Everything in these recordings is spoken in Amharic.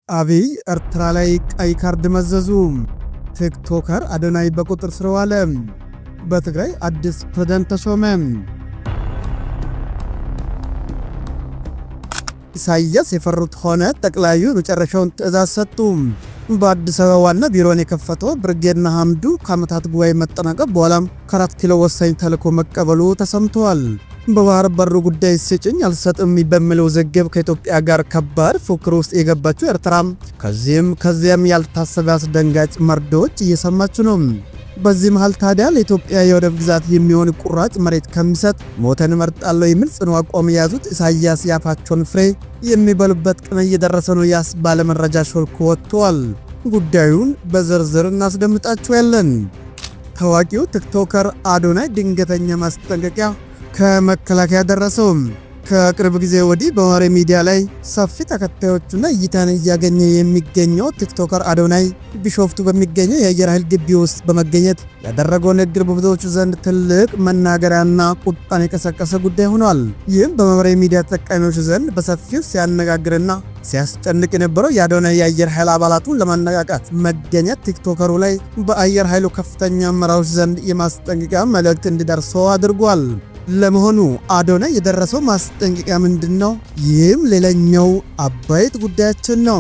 አብይ ኤርትራ ላይ ቀይ ካርድ መዘዙ። ቲክቶከር አዶናይ በቁጥጥር ስር ዋለ። በትግራይ አዲስ ፕሬዝዳንት ተሾመ። ኢሳያስ የፈሩት ሆነ። ጠቅላዩ መጨረሻውን ትዕዛዝ ሰጡ። በአዲስ አበባ ዋና ቢሮን የከፈተው ብርጌድ ንሓመዱ ከዓመታት ጉባኤ መጠናቀቅ በኋላም ከ4 ኪሎ ወሳኝ ተልዕኮ መቀበሉ ተሰምቷል። በባህር በሩ ጉዳይ ስጭኝ አልሰጥም በሚለው ውዝግብ ከኢትዮጵያ ጋር ከባድ ፉክክር ውስጥ የገባችው ኤርትራ ከዚያም ያልታሰበ አስደንጋጭ መርዶች እየሰማች ነው። በዚህ መሃል ታዲያ ለኢትዮጵያ የወደብ ግዛት የሚሆን ቁራጭ መሬት ከሚሰጥ ሞተን እመርጣለሁ የሚል ጽኑ አቋም የያዙት ኢሳያስ የአፋቸውን ፍሬ የሚበሉበት ቀን እየደረሰ ነው ያስባለ መረጃ ሾልኮ ወጥቷል። ጉዳዩን በዝርዝር እናስደምጣችኋለን። ታዋቂው ቲክቶከር አዶናይ ድንገተኛ ማስጠንቀቂያ ከመከላከያ ደረሰው። ከቅርብ ጊዜ ወዲህ በማህበራዊ ሚዲያ ላይ ሰፊ ተከታዮችና እይታን እያገኘ የሚገኘው ቲክቶከር አዶናይ ቢሾፍቱ በሚገኘው የአየር ኃይል ግቢ ውስጥ በመገኘት ያደረገው ንግግር በብዙዎች ዘንድ ትልቅ መናገሪያና ቁጣን የቀሰቀሰ ጉዳይ ሆኗል። ይህም በማህበራዊ ሚዲያ ተጠቃሚዎች ዘንድ በሰፊው ሲያነጋግርና ሲያስጨንቅ የነበረው የአዶናይ የአየር ኃይል አባላቱን ለማነቃቃት መገኘት ቲክቶከሩ ላይ በአየር ኃይሉ ከፍተኛ አመራሮች ዘንድ የማስጠንቀቂያ መልእክት እንዲደርሰው አድርጓል። ለመሆኑ አዶናይ የደረሰው ማስጠንቀቂያ ምንድነው? ይህም ሌላኛው አበይት ጉዳያችን ነው።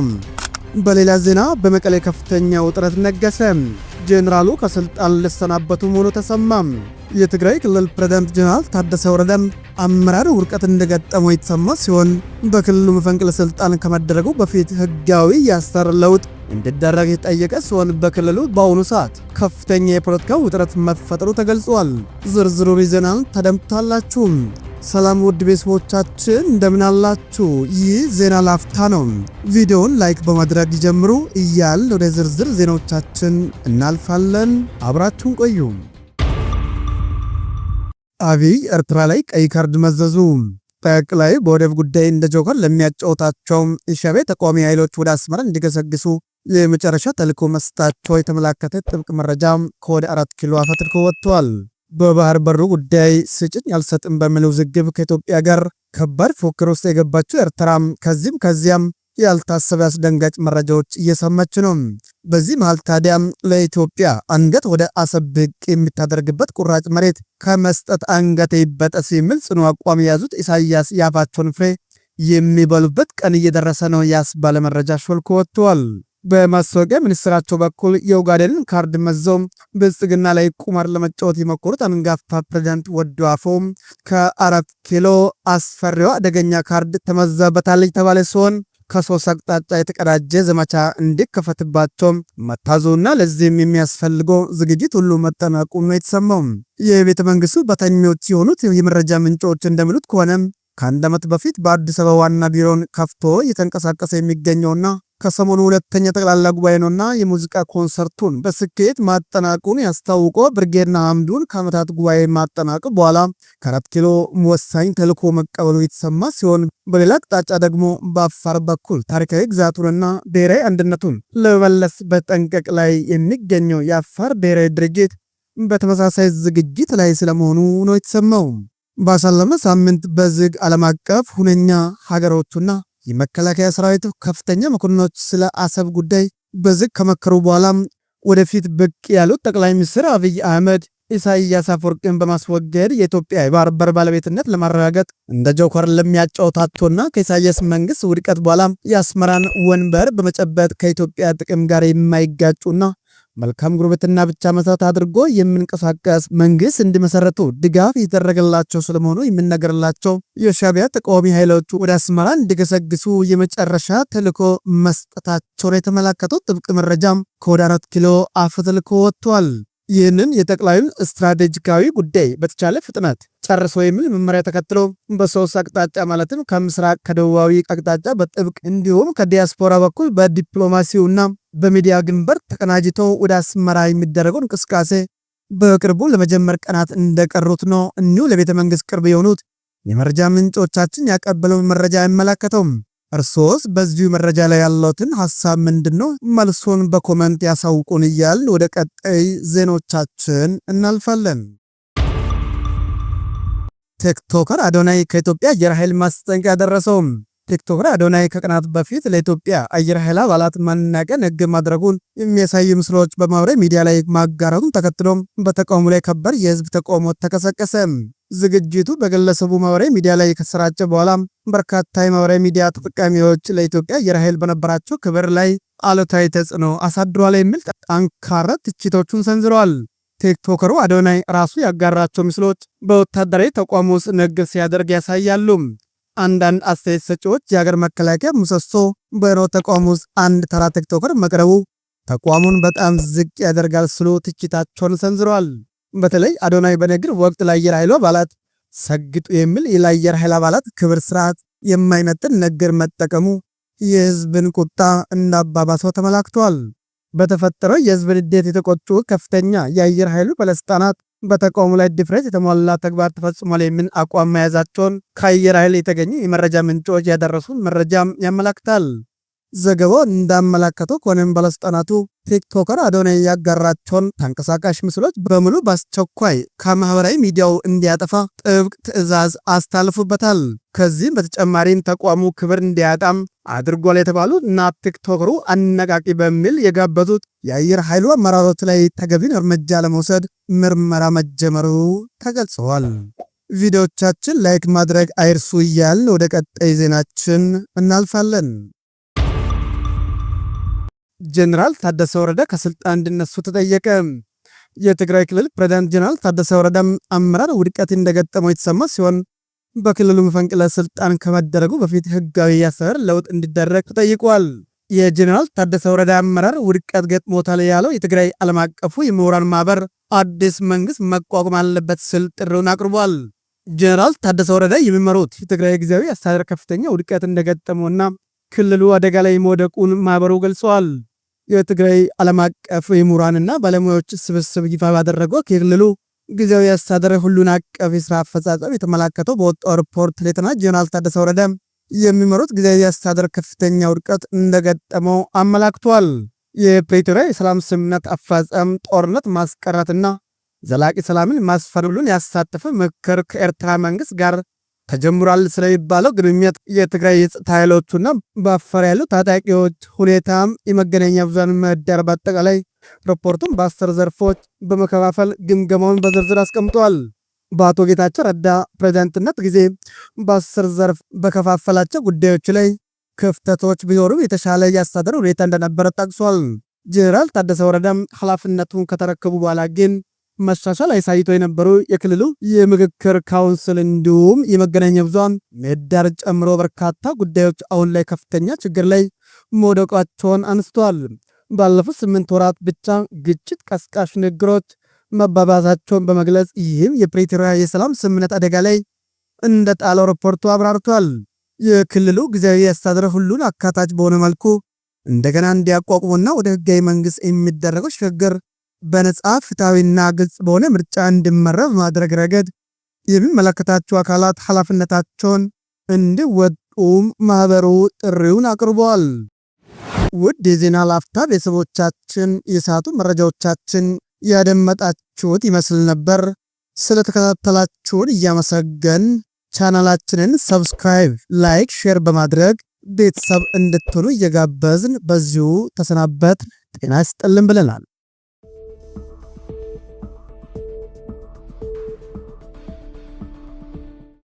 በሌላ ዜና በመቀሌ ከፍተኛ ውጥረት ነገሰ። ጄኔራሉ ከስልጣን ሊሰናበቱ መሆኑ ተሰማም። የትግራይ ክልል ፕሬዝዳንት ጄኔራል ታደሰ ወረደ አመራር ውድቀት እንደገጠመው የተሰማ ሲሆን በክልሉ መፈንቅለ ስልጣን ከመደረጉ በፊት ህጋዊ የአሰራር ለውጥ እንዲደረግ የጠየቀ ሲሆን በክልሉ በአሁኑ ሰዓት ከፍተኛ የፖለቲካ ውጥረት መፈጠሩ ተገልጿል። ዝርዝሩን ይዘናል፣ ተደምጣላችሁ። ሰላም ውድ ቤተሰቦቻችን እንደምን አላችሁ? ይህ ዜና ላፍታ ነው። ቪዲዮውን ላይክ በማድረግ ይጀምሩ እያል ወደ ዝርዝር ዜናዎቻችን እናልፋለን። አብራችሁን ቆዩ። አብይ ኤርትራ ላይ ቀይ ካርድ መዘዙ። ጠቅላይ በወደብ ጉዳይ እንደ ጆከር ለሚያጫወታቸው የሻዕቢያ ተቃዋሚ ኃይሎች ወደ አስመራ እንዲገሰግሱ የመጨረሻ ተልዕኮ መስጠታቸው የተመላከተ ጥብቅ መረጃ ከወደ 4 ኪሎ አፈትልኮ ወጥቷል። በባህር በሩ ጉዳይ ስጭኝ አልሰጥም በሚለው ውዝግብ ከኢትዮጵያ ጋር ከባድ ፉክክር ውስጥ የገባችው ኤርትራ ከዚያም ያልታሰበ አስደንጋጭ መረጃዎች እየሰማች ነው። በዚህ መሃል ታዲያ ለኢትዮጵያ አንገት ወደ አሰብ ብቅ የምታደርግበት ቁራጭ መሬት ከመስጠት አንገት ይበጠስ የሚል ጽኑ አቋም የያዙት ኢሳያስ የአፋቸውን ፍሬ የሚበሉበት ቀን እየደረሰ ነው ያስባለ መረጃ ሾልኮ ወጥቷል። በማስታወቂያ ሚኒስትራቸው በኩል የኡጋዴንን ካርድ መዘው ብልጽግና ላይ ቁማር ለመጫወት የሞከሩት አንጋፋ ፕሬዝዳንት ወዶ አፎ ከ4 ኪሎ አስፈሪዋ አደገኛ ካርድ ተመዛበታለች የተባለ ሲሆን ከሶስት አቅጣጫ የተቀዳጀ ዘመቻ እንዲከፈትባቸው መታዘዙና ለዚህም የሚያስፈልገው ዝግጅት ሁሉ መጠናቀቁ ነው የተሰማው። የቤተ መንግስቱ በተኞች የሆኑት የመረጃ ምንጮች እንደሚሉት ከሆነ ከአንድ ዓመት በፊት በአዲስ አበባ ዋና ቢሮን ከፍቶ እየተንቀሳቀሰ የሚገኘውና ከሰሞኑ ሁለተኛ ጠቅላላ ጉባኤ ነውና የሙዚቃ ኮንሰርቱን በስኬት ማጠናቀቁን ያስታውቀው ብርጌድ ንሓመዱን ከዓመታት ጉባኤ ማጠናቀቅ በኋላ ከ4 ኪሎ ወሳኝ ተልዕኮ መቀበሉ የተሰማ ሲሆን በሌላ አቅጣጫ ደግሞ በአፋር በኩል ታሪካዊ ግዛቱንና ብሔራዊ አንድነቱን ለመመለስ በጠንቀቅ ላይ የሚገኘው የአፋር ብሔራዊ ድርጅት በተመሳሳይ ዝግጅት ላይ ስለመሆኑ ነው የተሰማው። ባሳለፍነው ሳምንት በዝግ ዓለም አቀፍ ሁነኛ ሀገሮቹና የመከላከያ ሰራዊት ከፍተኛ መኮንኖች ስለ አሰብ ጉዳይ በዝግ ከመከሩ በኋላ ወደፊት ብቅ ያሉት ጠቅላይ ሚኒስትር አብይ አህመድ ኢሳያስ አፈወርቂን በማስወገድ የኢትዮጵያ የባህር በር ባለቤትነት ለማረጋገጥ እንደ ጆከር ለሚያጫወታቸውና ከኢሳያስ መንግስት ውድቀት በኋላ የአስመራን ወንበር በመጨበጥ ከኢትዮጵያ ጥቅም ጋር የማይጋጩና መልካም ጉርብትና ብቻ መሰረት አድርጎ የሚንቀሳቀስ መንግስት እንዲመሰረቱ ድጋፍ የተደረገላቸው ስለመሆኑ የሚነገርላቸው የሻዕቢያ ተቃዋሚ ኃይሎቹ ወደ አስመራ እንዲገሰግሱ የመጨረሻ ተልዕኮ መስጠታቸውን የተመለከተው ጥብቅ መረጃም ከወደ 4 ኪሎ አፈትልኮ ወጥቷል። ይህንን የጠቅላዩን ስትራቴጂካዊ ጉዳይ በተቻለ ፍጥነት ጨርሶ የሚል መመሪያ ተከትሎ በሶስት አቅጣጫ ማለትም ከምስራቅ፣ ከደቡባዊ አቅጣጫ በጥብቅ እንዲሁም ከዲያስፖራ በኩል በዲፕሎማሲውና በሚዲያ ግንባር ተቀናጅተው ወደ አስመራ የሚደረገው እንቅስቃሴ በቅርቡ ለመጀመር ቀናት እንደቀሩት ነው እኒሁ ለቤተ መንግስት ቅርብ የሆኑት የመረጃ ምንጮቻችን ያቀበለውን መረጃ አይመለከተውም። እርሶስ በዚሁ መረጃ ላይ ያለዎትን ሐሳብ ምንድነው? መልሶን በኮሜንት ያሳውቁን እያል ወደ ቀጣይ ዜናዎቻችን እናልፋለን። ቲክቶከር አዶናይ ከኢትዮጵያ አየር ኃይል ማስጠንቀቂያ ደረሰው። ቲክቶከር አዶናይ ከቀናት በፊት ለኢትዮጵያ አየር ኃይል አባላት ማናቂያ ንግግር ማድረጉን የሚያሳይ ምስሎች በማህበራዊ ሚዲያ ላይ ማጋራቱን ተከትሎም በተቃውሞ ላይ ከባድ የህዝብ ተቃውሞ ተቀሰቀሰ። ዝግጅቱ በግለሰቡ ማህበራዊ ሚዲያ ላይ ከተሰራጨ በኋላ በርካታ የማህበራዊ ሚዲያ ተጠቃሚዎች ለኢትዮጵያ አየር ኃይል በነበራቸው ክብር ላይ አሉታዊ ተጽዕኖ አሳድሯል የሚል ጠንካራ ትችቶቹን ሰንዝረዋል። ቲክቶከሩ አዶናይ ራሱ ያጋራቸው ምስሎች በወታደራዊ ተቋም ውስጥ ንግግር ሲያደርግ ያሳያሉ። አንዳንድ አስተያየት ሰጪዎች የሀገር መከላከያ ምሰሶ በሆነው ተቋም ውስጥ አንድ ተራ ቲክቶከር መቅረቡ ተቋሙን በጣም ዝቅ ያደርጋል ሲሉ ትችታቸውን ሰንዝረዋል። በተለይ አዶናይ በንግግር ወቅት ለአየር ኃይሉ አባላት ሰግጡ የሚል ለአየር ኃይል አባላት ክብር ስርዓት የማይመጥን ንግግር መጠቀሙ የህዝብን ቁጣ እንዳባባሰው ተመላክቷል። በተፈጠረው የህዝብ ንዴት የተቆጡ ከፍተኛ የአየር ኃይሉ ባለስልጣናት በተቃውሞ ላይ ድፍረት የተሟላ ተግባር ተፈጽሟል የሚል አቋም መያዛቸውን ከአየር ኃይል የተገኙ የመረጃ ምንጮች ያደረሱን መረጃም ያመላክታል። ዘገባው እንዳመላከተው ከሆነም ባለስልጣናቱ ቲክቶከር አዶናይ ያጋራቸውን ተንቀሳቃሽ ምስሎች በሙሉ በአስቸኳይ ከማህበራዊ ሚዲያው እንዲያጠፋ ጥብቅ ትዕዛዝ አስተላልፉበታል። ከዚህም በተጨማሪም ተቋሙ ክብር እንዲያጣም አድርጓል የተባሉ እና ቲክቶከሩ አነቃቂ በሚል የጋበዙት የአየር ኃይሉ አመራሮች ላይ ተገቢውን እርምጃ ለመውሰድ ምርመራ መጀመሩ ተገልጸዋል። ቪዲዮቻችን ላይክ ማድረግ አይርሱ እያልን ወደ ቀጣይ ዜናችን እናልፋለን። ጀነራል ታደሰ ወረደ ከስልጣን እንዲነሱ ተጠየቀ። የትግራይ ክልል ፕሬዝዳንት ጀነራል ታደሰ ወረደ አመራር ውድቀት እንደገጠመው የተሰማ ሲሆን በክልሉ መፈንቅለ ስልጣን ከመደረጉ በፊት ህጋዊ የአሰራር ለውጥ እንዲደረግ ተጠይቋል። የጀነራል ታደሰ ወረደ አመራር ውድቀት ገጥሞታል ያለው የትግራይ ዓለም አቀፉ የምሁራን ማህበር አዲስ መንግስት መቋቋም አለበት ሲል ጥሪውን አቅርቧል። ጀነራል ታደሰ ወረደ የሚመሩት የትግራይ ጊዜያዊ አስተዳደር ከፍተኛ ውድቀት እንደገጠመውና ክልሉ አደጋ ላይ መውደቁን ማህበሩ ገልጿል። የትግራይ ዓለም አቀፍ የምሁራንና ባለሙያዎች ስብስብ ይፋ ባደረገው ክልሉ ጊዜያዊ አስተዳደር ሁሉን አቀፍ የስራ አፈጻጸም የተመለከተው በወጣው ሪፖርት ሌተናንት ጀነራል ታደሰ ወረደ የሚመሩት ጊዜያዊ አስተዳደር ከፍተኛ ውድቀት እንደገጠመው አመላክቷል። የፕሪቶሪያ የሰላም ስምምነት አፈጻጸም፣ ጦርነት ማስቀረትና ዘላቂ ሰላምን ማስፈን ሁሉን ያሳተፈ ምክክር ከኤርትራ መንግስት ጋር ተጀምሯል ስለሚባለው ግንኙነት፣ የትግራይ የጸጥታ ኃይሎችና በአፋር ያሉ ታጣቂዎች ሁኔታም፣ የመገናኛ ብዙሃን ምህዳር በአጠቃላይ ሪፖርቱን በ10 ዘርፎች በመከፋፈል ግምገማውን በዝርዝር አስቀምጧል። በአቶ ጌታቸው ረዳ ፕሬዝዳንትነት ጊዜ በ10 ዘርፍ በከፋፈላቸው ጉዳዮች ላይ ክፍተቶች ቢኖሩም የተሻለ የአስተዳደር ሁኔታ እንደነበረ ጠቅሷል። ጀነራል ታደሰ ወረደም ኃላፊነቱን ከተረከቡ በኋላ ግን መሻሻል አሳይቶ የነበሩ የክልሉ የምክክር ካውንስል እንዲሁም የመገናኛ ብዙሃን ምህዳር ጨምሮ በርካታ ጉዳዮች አሁን ላይ ከፍተኛ ችግር ላይ መውደቃቸውን አንስተዋል። ባለፉት 8 ወራት ብቻ ግጭት ቀስቃሽ ንግግሮች መባባሳቸውን በመግለጽ ይህም የፕሪቶሪያ የሰላም ስምምነት አደጋ ላይ እንደጣለው ሪፖርቱ አብራርቷል። የክልሉ ጊዜያዊ አስተዳደር ሁሉን አካታች በሆነ መልኩ እንደገና እንዲያቋቁሙና ወደ ህጋዊ መንግስት የሚደረገው ሽግግር በነጻ ፍትሐዊና ግልጽ በሆነ ምርጫ እንዲመራ በማድረግ ረገድ የሚመለከታቸው አካላት ኃላፊነታቸውን እንዲወጡም ማህበሩ ጥሪውን አቅርበዋል። ውድ የዜና ላፍታ ቤተሰቦቻችን የሰዓቱ መረጃዎቻችን ያደመጣችሁት ይመስል ነበር። ስለተከታተላችሁን እያመሰገን ቻናላችንን ሰብስክራይብ፣ ላይክ፣ ሼር በማድረግ ቤተሰብ እንድትሆኑ እየጋበዝን በዚሁ ተሰናበት። ጤና ይስጥልን ብለናል።